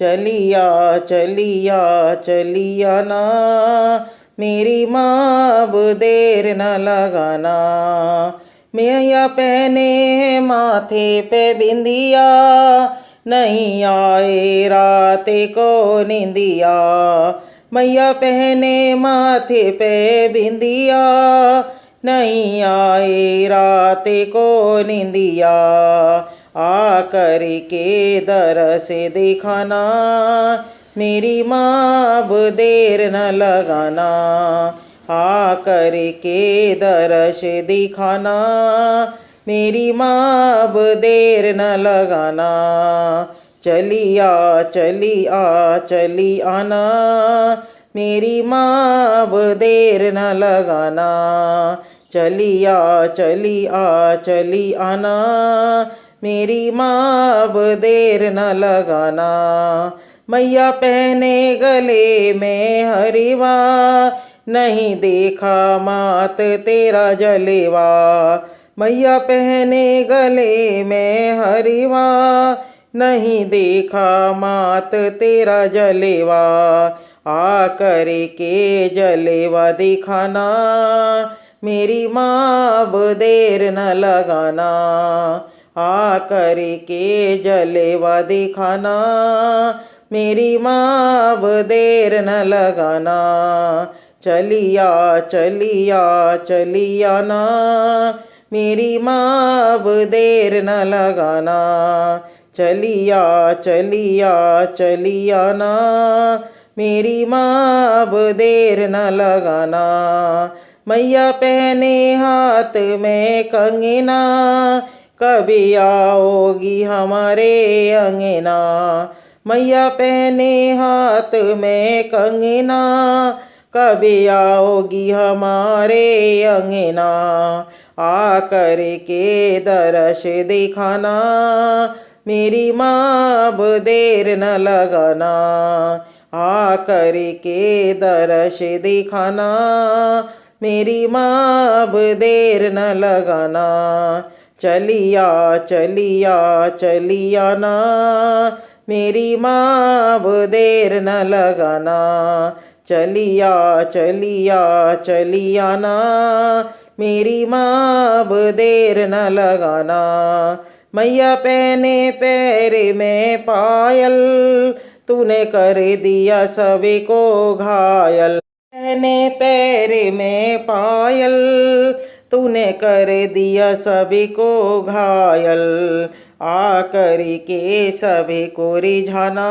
चलिया चलिया चलिया ना, मेरी माँ अब देर न लगाना। मैया पहने माथे पे बिंदिया, नहीं आए राते को निंदिया। मैया पहने माथे पे बिंदिया, नहीं आए राते को निंदिया। आकर के दर से दिखाना, मेरी माँ अब देर न लगाना। आकर के दर से दिखाना, मेरी माँ अब देर न लगाना। चलिया चलिया चली आना, मेरी माँ अब देर न लगाना। चलिया चलिया चली आना, मेरी माँ अब देर न लगाना। मैया पहने गले में हरिवा, नहीं देखा मात तेरा जलेवा। मैया पहने गले में हरिवा, नहीं देखा मात तेरा जलेवा। आकर के जलेवा दिखाना, मेरी माँ अब देर न लगाना। आकर के जलेवा दिखाना, मेरी माँ अब देर न लगाना। चलिया चलिया चलिया ना, मेरी माँ अब देर न लगाना। चलिया चलिया चलिया ना, मेरी माँ अब देर न लगाना। मैया पहने हाथ में कंगना, कभी आओगी हमारे अंगना। मैया पहने हाथ में कंगना, कभी आओगी हमारे अंगना। आकर के दर्श दिखाना, मेरी माँ अब देर न लगाना। आकर के दर्श दिखाना, मेरी माँ अब देर न लगाना। चलिया चलिया चलिया ना, मेरी माँ अब देर न लगाना। चलिया चलिया चलिया ना, मेरी माँ अब देर न लगाना। मैया पहने पैर में पायल, तूने कर दिया सभी को घायल। पहने पैर में पायल, तूने कर दिया सभी को घायल। आकर के सभी को रिझाना,